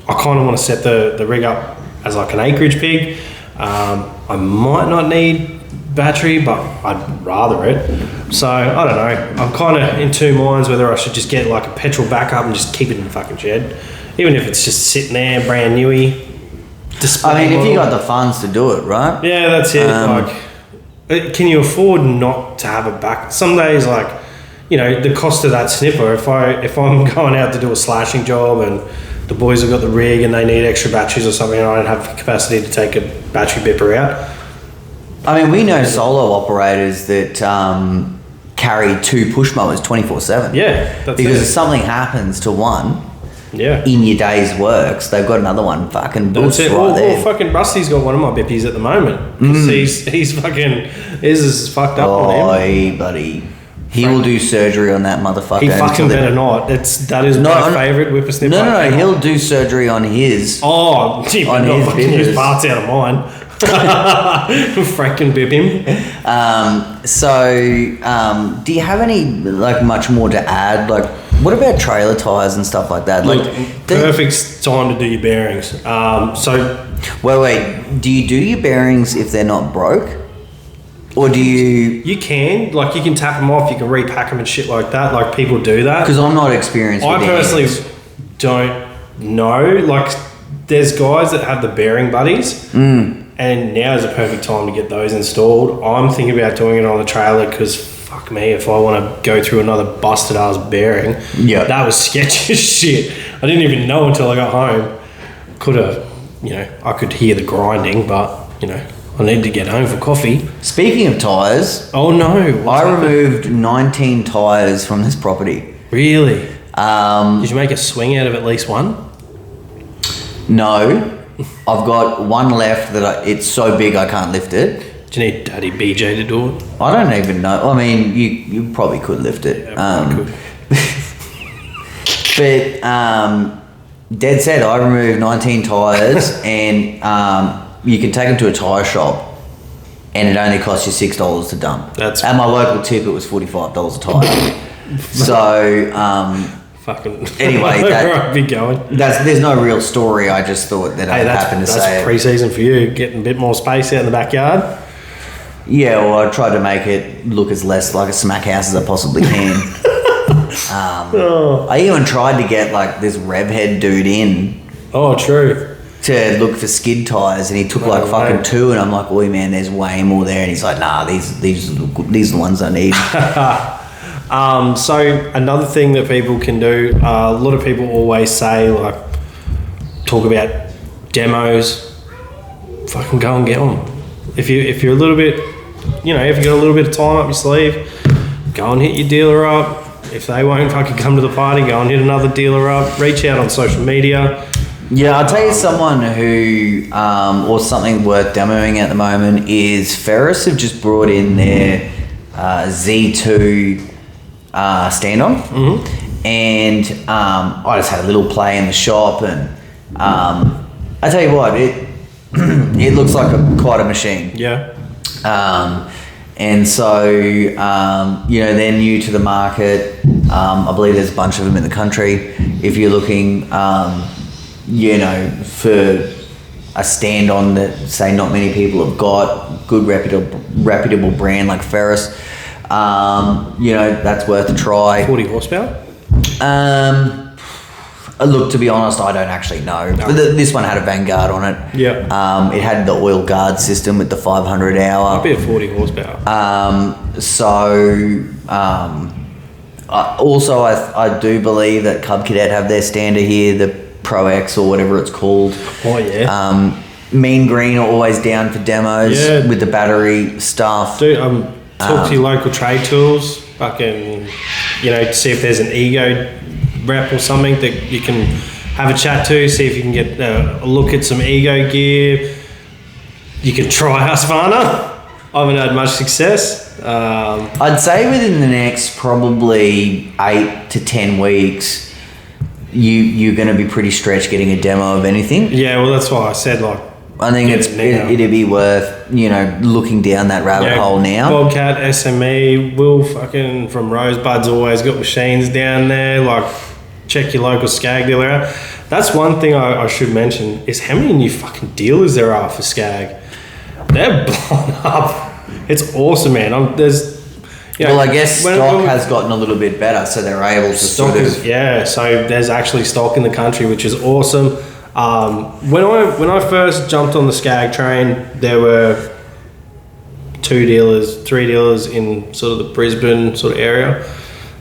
I kind of want to set the rig up as like an acreage pig. I might not need battery, but I'd rather it. So I don't know. I'm kind of in two minds whether I should just get like a petrol backup and just keep it in the fucking shed, even if it's just sitting there brand newy. I mean, if you got the funds to do it, right? Yeah, that's it. Can you afford not to have a back? Some days, like, the cost of that snipper. If I'm going out to do a slashing job and the boys have got the rig and they need extra batteries or something, and I don't have the capacity to take a battery bipper out. I mean, we know solo operators that carry 2 push mowers 24/7. Yeah, because if something happens to one. Yeah. In your day's works, they've got another one fucking built right there. Well, fucking Rusty's got one of my bippies at the moment. He's fucking, his is fucked up on him. Oh, buddy. He will do surgery on that motherfucker. He fucking better not. That is my favourite whippersnipper. No, he'll do surgery on his. Oh, gee, on I'm his not fucking use parts out of mine. Frank and bib him. Do you have any like much more to add? Like, what about trailer tires and stuff like that? Look, perfect time to do your bearings. Wait. Do you do your bearings if they're not broke, or do you? You can tap them off. You can repack them and shit like that. Like people do that. Because I'm not experienced. I personally don't know. Like, there's guys that have the bearing buddies. And now is the perfect time to get those installed. I'm thinking about doing it on the trailer because fuck me, if I want to go through another busted ass bearing, that was sketchy as shit. I didn't even know until I got home. Could have, I could hear the grinding, but I need to get home for coffee. Speaking of tyres, oh no, I removed 19 tyres from this property. Really? Did you make a swing out of at least one? No. I've got one left that it's so big I can't lift it. Do you need Daddy BJ to do it? I don't even know. I mean, you probably could lift it. Yeah, could. But dead set, I removed 19 tyres and you can take them to a tyre shop and it only costs you $6 to dump. At my local tip, it was $45 a tyre. So... Fucking anyway, be going. There's no real story. I just thought that I happened to say that's pre-season for you, getting a bit more space out in the backyard. Yeah, well, I tried to make it look as less like a smack house as I possibly can. I even tried to get like this revhead dude in. Oh, true. To look for skid tires, and he took fucking 2, and I'm like, "Oi, man, there's way more there." And he's like, "Nah, these are the ones I need." So another thing that people can do, a lot of people always say, like, talk about demos, fucking go and get them. If you're a little bit, if you got a little bit of time up your sleeve, go and hit your dealer up. If they won't fucking come to the party, go and hit another dealer up. Reach out on social media. Yeah, I'll tell you someone who, or something worth demoing at the moment is Ferris have just brought in their Z2 stand-on, and I just had a little play in the shop, and I tell you what, it looks like quite a machine. Yeah. And so they're new to the market. I believe there's a bunch of them in the country. If you're looking, for a stand-on that say not many people have got, good reputable brand like Ferris. That's worth a try. 40 horsepower? Look, to be honest, I don't actually know. No. This one had a Vanguard on it. Yeah. It had the oil guard system with the 500 hour. Might be a 40 horsepower. I do believe that Cub Cadet have their standard here, the Pro X or whatever it's called. Oh, yeah. Mean Green are always down for demos with the battery stuff. Dude, talk to your local trade tools, fucking, see if there's an ego rep or something that you can have a chat to, see if you can get a look at some ego gear. You can try Husqvarna. I haven't had much success. I'd say within the next probably 8 to 10 weeks, you're going to be pretty stretched getting a demo of anything. Yeah, well, that's why I said, like, I think it'd be worth, looking down that rabbit hole now. Bobcat, SME, Will fucking from Rosebud's always got machines down there. Like, check your local Skag dealer out. That's one thing I should mention is how many new fucking dealers there are for Skag. They're blown up. It's awesome, man. I guess stock has gotten a little bit better, so they're able to so there's actually stock in the country, which is awesome. When I first jumped on the Skag train, there were 3 dealers in sort of the Brisbane sort of area.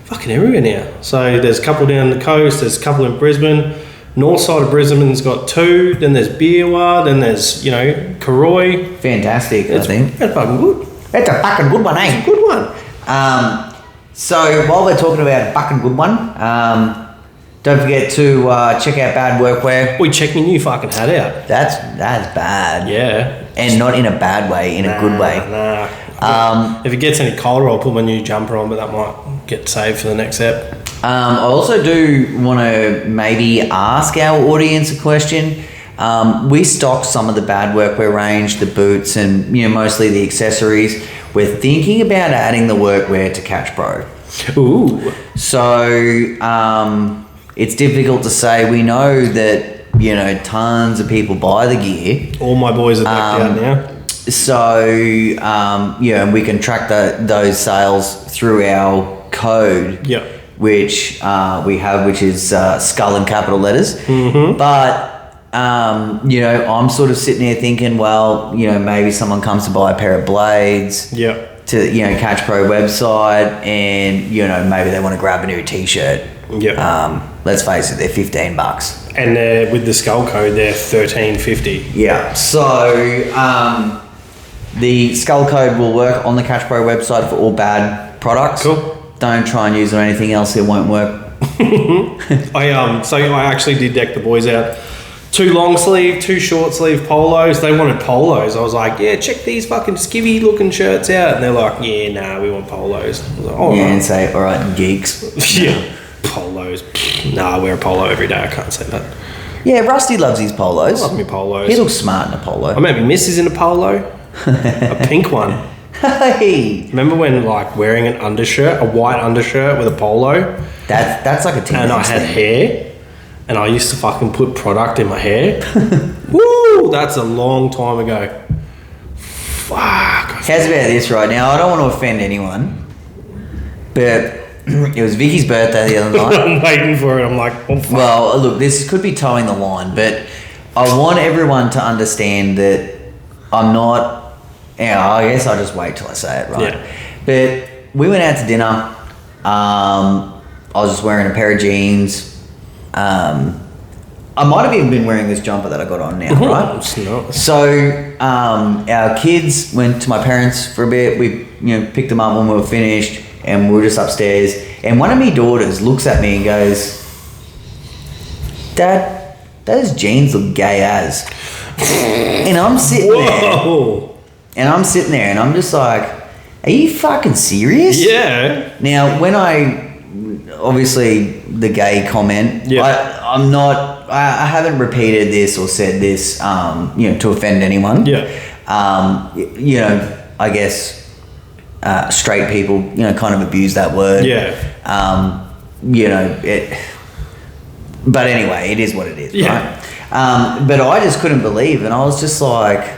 Fucking everywhere now. So there's a couple down the coast, there's a couple in Brisbane. North side of Brisbane's got 2, then there's Beerwah, then there's, Karoi. Fantastic, I think. That's fucking good. That's a fucking good one, eh? It's a good one. So while we're talking about a fucking good one, don't forget to check out Bad Workwear. We check your new fucking hat out. That's bad. Yeah. And not in a bad way, in a good way. Nah. If it gets any colder, I'll put my new jumper on, but that might get saved for the next ep. I also do want to maybe ask our audience a question. We stock some of the bad workwear range, the boots, and mostly the accessories. We're thinking about adding the workwear to Catch Pro. Ooh. So it's difficult to say. We know that tons of people buy the gear. All my boys are decked out now. So and we can track those sales through our code. Yep. Which we have, which is skull in capital letters. Mm-hmm. But I'm sort of sitting there thinking, well, maybe someone comes to buy a pair of blades. Yep. To Catch Pro website, and maybe they want to grab a new T-shirt. Yep. Let's face it, they're $15. And with the skull code, they're $13.50. Yeah. So the skull code will work on the Catch Pro website for all bad products. Cool. Don't try and use it on anything else; it won't work. I actually did deck the boys out. 2 long sleeve, 2 short sleeve polos. They wanted polos. I was like, yeah, check these fucking skivvy looking shirts out. And they're like, yeah, nah, we want polos. I was like, oh, yeah, right. And say, all right, geeks. Yeah, polos. Nah, I wear a polo every day. I can't say that. Yeah, Rusty loves his polos. I love me polos. He looks smart in a polo. I met my missus in a polo, a pink one. Hey, remember when wearing an undershirt, a white undershirt with a polo? That's like a teenage And I had thing. hair, and I used to fucking put product in my hair. Woo! That's a long time ago. Fuck. How's about this right now? I don't want to offend anyone, but it was Vicky's birthday the other night. I'm waiting for it. I'm like, oh, fuck. Well, look, this could be towing the line, but I want everyone to understand that I'm not. I guess I'll just wait till I say it, right? Yeah. But we went out to dinner. I was just wearing a pair of jeans. I might have even been wearing this jumper that I got on now, right? It's not. So our kids went to my parents for a bit. We picked them up when we were finished, and we were just upstairs. And one of my daughters looks at me and goes, "Dad, those jeans look gay as." And I'm sitting there. And I'm sitting there, and I'm just like, "Are you fucking serious?" Yeah. Now, when obviously the gay comment, Yeah. I'm not. I haven't repeated this or said this, to offend anyone. Yeah. I guess straight people, kind of abuse that word. Yeah. But anyway, it is what it is, Yeah. right? But I just couldn't believe, and I was just like,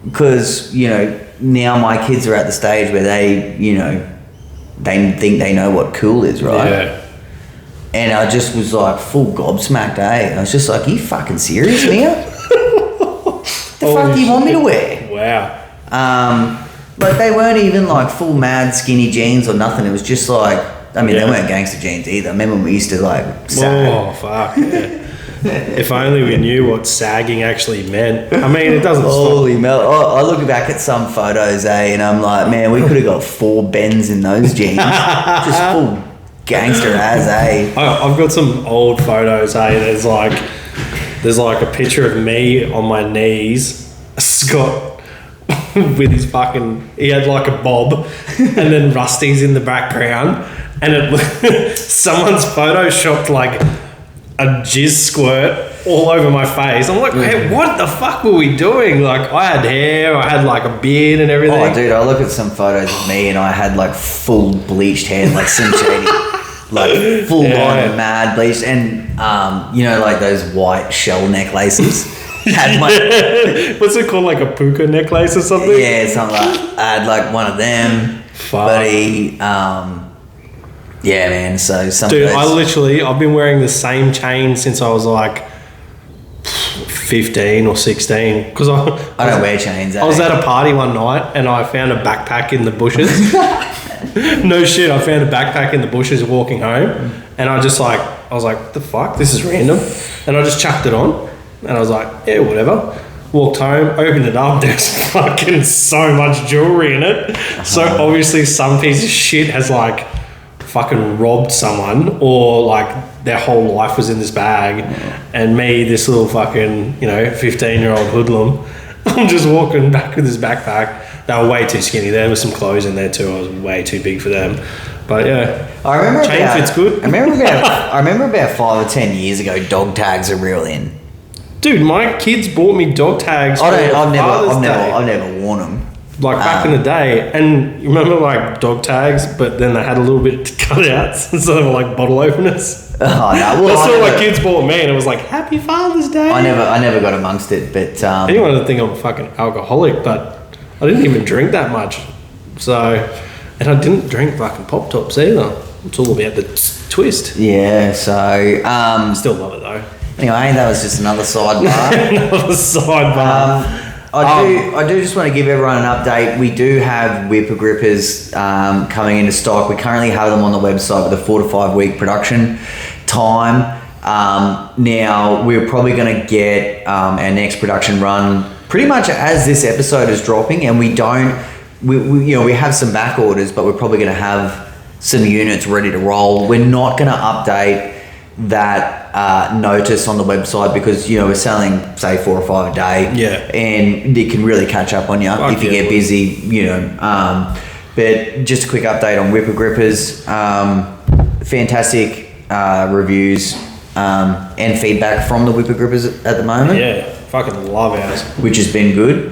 because now my kids are at the stage where they think they know what cool is, right? Yeah. And I just was like full gobsmacked, I was just like, "Are you fucking serious, Mia? The fuck do you want me to wear?" Wow. But they weren't even like full mad skinny jeans or nothing. It was just like, they weren't gangster jeans either. I remember we used to sag. Oh, fuck. Yeah. If only we knew what sagging actually meant. I mean, it doesn't Holy I look back at some photos, and I'm like, man, we could have got 4 bends in those jeans. Just full gangster as, I've got some old photos, There's like a picture of me on my knees, Scott with his fucking, he had like a bob, and then Rusty's in the background, and someone's photoshopped like a jizz squirt all over my face. I'm like, hey, what the fuck were we doing? Like, I had hair, I had like a beard and everything. Oh, dude, I look at some photos of me, and I had like full bleached hair, like Sim Shady. Like full on mad bleached, and like those white shell necklaces. Had What's it called, like a puka necklace or something? Yeah, something like. I had like one of them. Fuck. Buddy. Yeah, man. So some. Dude, I've been wearing the same chain since I was like 15 or 16. Because I don't wear chains. I was at a party one night and I found a backpack in the bushes. No shit, I found a backpack in the bushes walking home, and I was like, what the fuck? This is random. And I just chucked it on, and I was like, yeah, whatever. Walked home, opened it up, there's fucking so much jewelry in it. So obviously some piece of shit has like fucking robbed someone, or like their whole life was in this bag, and me, this little fucking 15-year-old hoodlum, I'm just walking back with this backpack. They were way too skinny. There was some clothes in there too. I was way too big for them. But yeah, I remember chain fit's good. I remember about 5 or 10 years ago, dog tags are real in. Dude, my kids bought me dog tags. I've never worn them. Like back in the day, and you remember like dog tags, but then they had a little bit to cut out, so they were like bottle openers. Oh no! Well, that's what my kids bought me, and it was like Happy Father's Day. I never got amongst it, but anyone would think I'm a fucking alcoholic, but I didn't even drink that much. So, and I didn't drink fucking Pop Tops either. It's all about the twist. Yeah. So still love it though. Anyway, that was just another sidebar. Another sidebar. I do just want to give everyone an update. We do have Whipper Grippers coming into stock. We currently have them on the website with a 4 to 5 week production time. Now we're probably going to get our next production run pretty much as this episode is dropping, and we have some back orders, but we're probably going to have some units ready to roll. We're not going to update that notice on the website because we're selling say 4 or 5 a day, and it can really catch up on you if you get busy, but just a quick update on Whipper Grippers. Fantastic reviews and feedback from the Whipper Grippers at the moment. Fucking love ours, which has been good.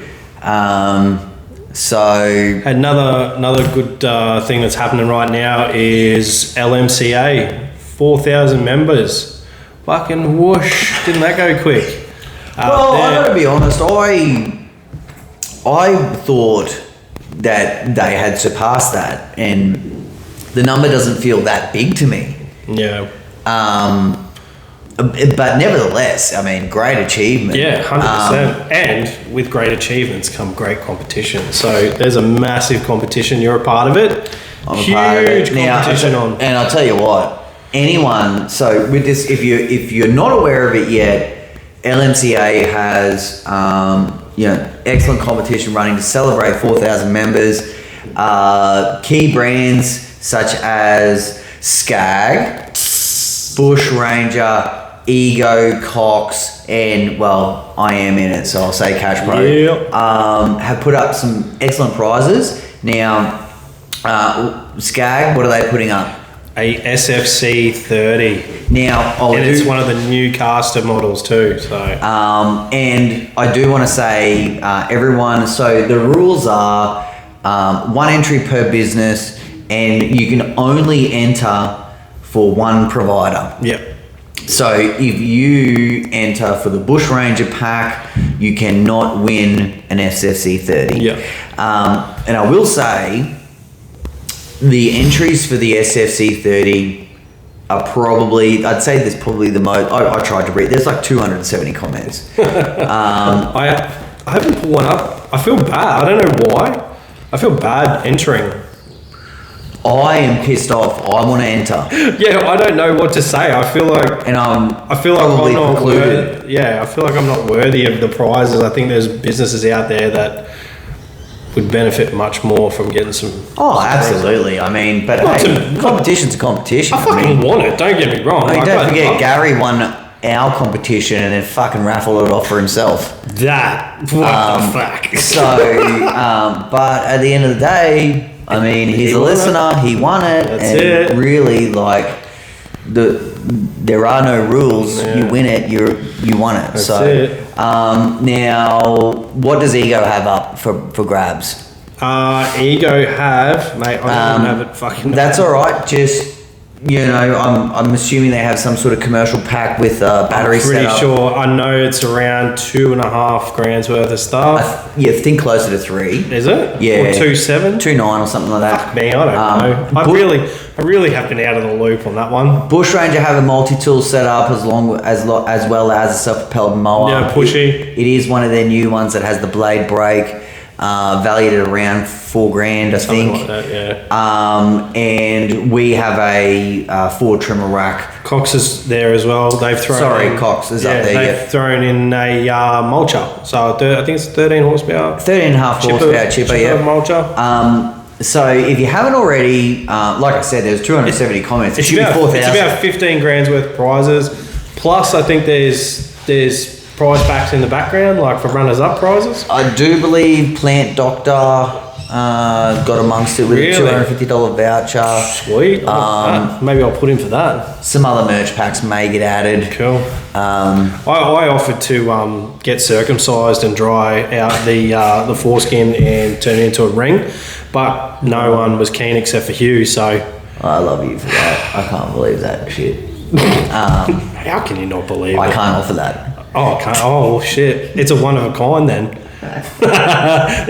So another good thing that's happening right now is LMCA. 4,000 members. Fucking whoosh. Didn't that go quick? Well, I gotta be honest, I thought that they had surpassed that, and the number doesn't feel that big to me. Yeah. But nevertheless, I mean, great achievement. Yeah, 100%. And with great achievements come great competition. So there's a massive competition. You're a part of it. I'm a part of it. Competition and I'll tell you what. Anyone, so with this, if you're not aware of it yet, LMCA has excellent competition running to celebrate 4,000 members. Key brands such as Skag, Bush Ranger, Ego, Cox, and well, I am in it, so I'll say Cash Pro. Have put up some excellent prizes. Now, Skag, what are they putting up? A SFC 30. Now, it's one of the new caster models too. So, and I do want to say, everyone. So the rules are 1 entry per business, and you can only enter for one provider. Yep. So if you enter for the Bush Ranger pack, you cannot win an SFC 30. Yeah. And I will say, the entries for the SFC 30 are probably, I'd say there's probably the most, I tried to read, there's like 270 comments. I haven't pulled one up. I feel bad. I don't know why. I feel bad entering. I am pissed off. I want to enter. Yeah, I don't know what to say. I feel like, and I feel like I'm not worthy. Yeah, I feel like I'm not worthy of the prizes. I think there's businesses out there that would benefit much more from getting some. Oh, absolutely. I mean, but competition's a competition. I fucking want it. Don't get me wrong. I mean, don't forget, Gary won our competition and then fucking raffled it off for himself. What the fuck? So, but at the end of the day, I mean, he's a listener. He won it. That's it. Really, like there are no rules. Yeah. You win it. You won it. That's it. Now, what does Ego have up for grabs? Ego have, mate. I don't have it fucking. That's all right. Just I'm assuming they have some sort of commercial pack with battery setup. I'm pretty sure. I know it's around 2.5 grand's worth of stuff. Think closer to 3. Is it? Yeah. Or 2.7? 2.9 or something like that. Fuck me, I don't know. I really have been out of the loop on that one. Bush Ranger have a multi-tool setup as well as a self-propelled mower. Yeah, pushy. It is one of their new ones that has the blade brake. Valued at around $4,000, I think. Like that, yeah. And we have a Ford trimmer rack. Cox is there as well. They've thrown. Cox is up there. They've thrown in a mulcher. So I think it's 13 horsepower. 13.5 horsepower chipper, yeah. Mulcher. So if you haven't already, like I said, there's 270 comments. It should be 4,000. It's about 15 grand's worth of prizes. Plus, I think there's prize packs in the background, like for runners-up prizes. I do believe Plant Doctor got amongst it with a $250 voucher. Sweet. Maybe I'll put in for that. Some other merch packs may get added. Cool. I offered to get circumcised and dry out the foreskin and turn it into a ring, but no one was keen except for Hugh. So I love you for that. I can't believe that shit. How can you not believe I it? can't offer that. Oh, shit! It's a one of a kind then.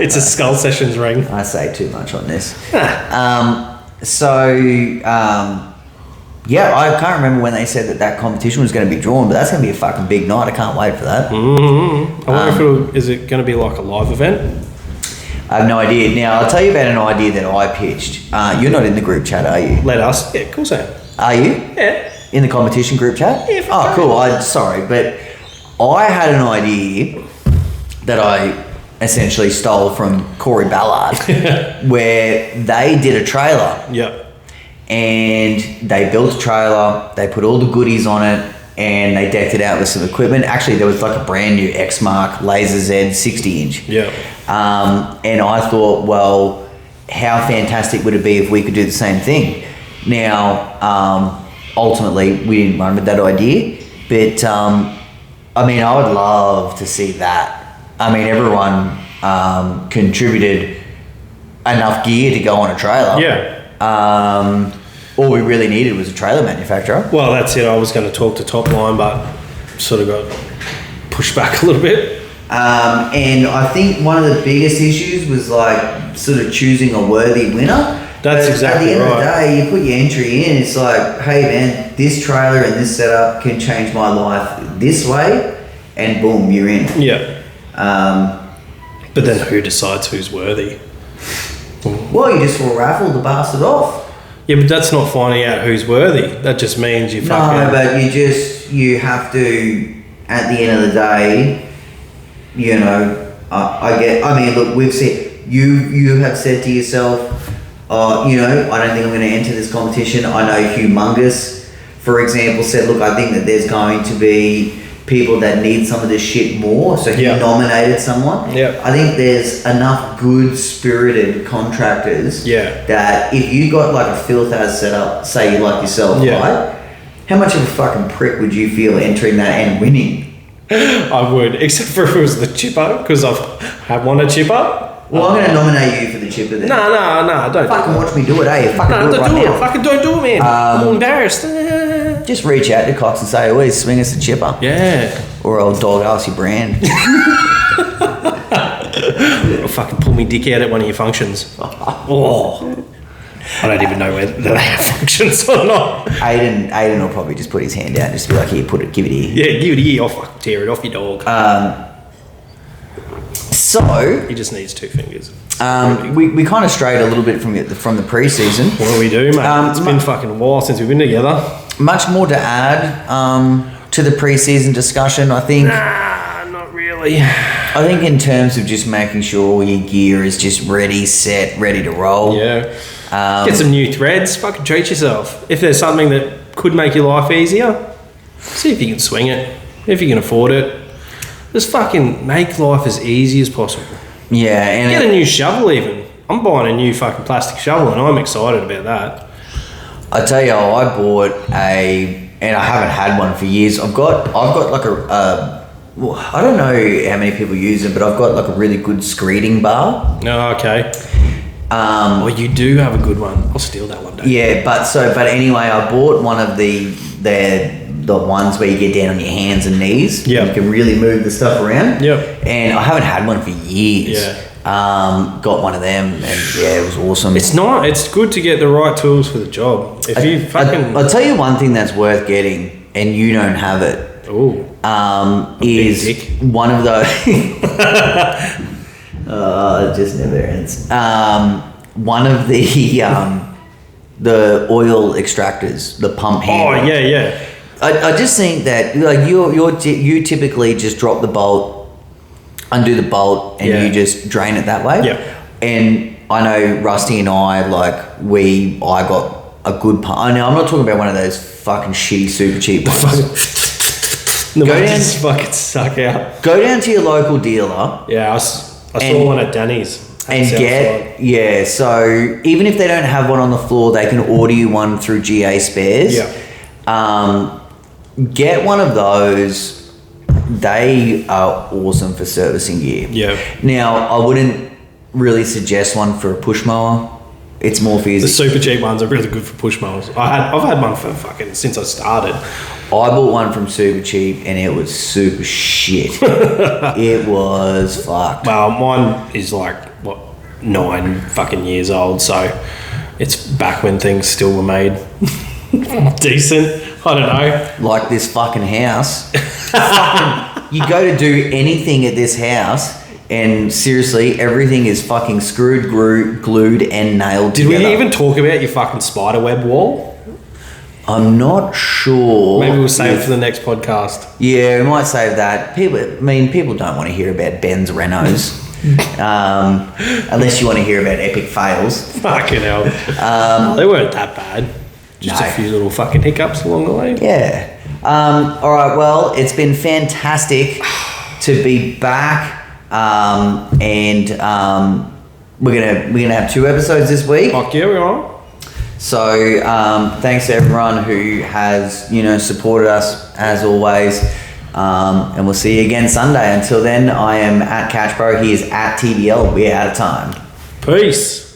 It's a Skull Sessions ring. I say too much on this. Yeah, I can't remember when they said that competition was going to be drawn, but that's going to be a fucking big night. I can't wait for that. Mm-hmm. I wonder if is it going to be like a live event? I have no idea. Now, I'll tell you about an idea that I pitched. You're not in the group chat, are you? Let us. Yeah, of course I am. Are you? Yeah. In the competition group chat? Yeah. Oh, cool. Sorry, but I had an idea that I essentially stole from Corey Ballard where they did a trailer. Yeah. And they built a trailer, they put all the goodies on it, and they decked it out with some equipment. Actually, there was like a brand new X-Mark Laser Z 60-inch. Yeah. And I thought, well, how fantastic would it be if we could do the same thing? Now, ultimately, we didn't run with that idea, but I mean, I would love to see that. I mean, everyone contributed enough gear to go on a trailer. Yeah. All we really needed was a trailer manufacturer. Well, that's it. I was going to talk to Top Line, but sort of got pushed back a little bit. And I think one of the biggest issues was like sort of choosing a worthy winner. That's exactly right. At the end of the day, you put your entry in, it's like, hey man, this trailer and this setup can change my life this way, and boom, you're in. Yeah. But then who decides who's worthy? Well, you just will raffle the bastard off. Yeah, but that's not finding out who's worthy. That just means you fucking... No, but you have to, at the end of the day, you know, I mean, look, we've said, you have said to yourself, you know, I don't think I'm going to enter this competition. I know Humongous, for example, said, look, I think that there's going to be people that need some of this shit more, so he nominated someone. Yeah. I think there's enough good-spirited contractors that if you got like a filth as setup, say you like yourself, right? How much of a fucking prick would you feel entering that and winning? I would, except for if it was the chipper, because I've won a chipper. Well, I'm going to nominate you for the chipper then. No, don't. Fucking watch me do it, eh? Fucking do it right now. Fucking don't do it, man. I'm all embarrassed. Just reach out to Cox and say, always swing us a chipper. Yeah. Or I'll dog ass your brand. Or fucking pull me dick out at one of your functions. Oh. I don't even know whether they have functions or not. Aiden will probably just put his hand down, just be like, here, give it here. Yeah, give it here. I'll fucking tear it off your dog. So he just needs two fingers. We kind of strayed a little bit from the pre-season. What do we do, mate? It's been fucking a while since we've been together. Much more to add to the pre-season discussion, I think. Nah, not really. I think in terms of just making sure all your gear is just ready, set, ready to roll. Yeah. Get some new threads. Fucking treat yourself. If there's something that could make your life easier, see if you can swing it. If you can afford it. Just fucking make life as easy as possible. Yeah, and get a new shovel even. I'm buying a new fucking plastic shovel and I'm excited about that. I tell you, I bought and I haven't had one for years. I've got like well, I don't know how many people use it, but I've got like a really good screeding bar. Oh, okay. Well, you do have a good one. I'll steal that one day. Yeah, but anyway, I bought one of the ones where you get down on your hands and knees. Yeah. You can really move the stuff around. Yep. And I haven't had one for years. Yeah. Got one of them and yeah, it was awesome. It's not. It's good to get the right tools for the job. If you fucking... I'll tell you one thing that's worth getting, and you don't have it. Ooh. Is one of those... it just never ends. One of the oil extractors, the pump handle. Oh, yeah. I just think that like you typically just drop the bolt, undo the bolt, and you just drain it that way. Yeah. And I know Rusty and I got a good pump. I know I'm not talking about one of those fucking shitty super cheap ones. Go down, just fucking suck out. Go down to your local dealer. Yeah, I saw one at Danny's. And get, so even if they don't have one on the floor, they can order you one through GA Spares. Yeah. Get one of those. They are awesome for servicing gear. Yeah. Now, I wouldn't really suggest one for a push mower. It's more for the super cheap ones are really good for push mowers. I've had one for fucking since I started. I bought one from Super Cheap and it was super shit. It was fucked. Well, mine is like 9 fucking years old, so it's back when things still were made decent. I don't know. Like this fucking house. You go to do anything at this house. And seriously, everything is fucking screwed, glued, and nailed together. Did we even talk about your fucking spider web wall? I'm not sure. Maybe we'll save it for the next podcast. Yeah, we might save that. People don't want to hear about Ben's renos. Unless you want to hear about epic fails. Fucking hell. They weren't that bad. Just a few little fucking hiccups along the way. Yeah. All right, well, it's been fantastic to be back. And we're gonna have 2 episodes this week. Fuck yeah, we are. So thanks to everyone who has supported us as always. And we'll see you again Sunday. Until then, I am at Catchbro. He is at TBL. We're out of time. Peace.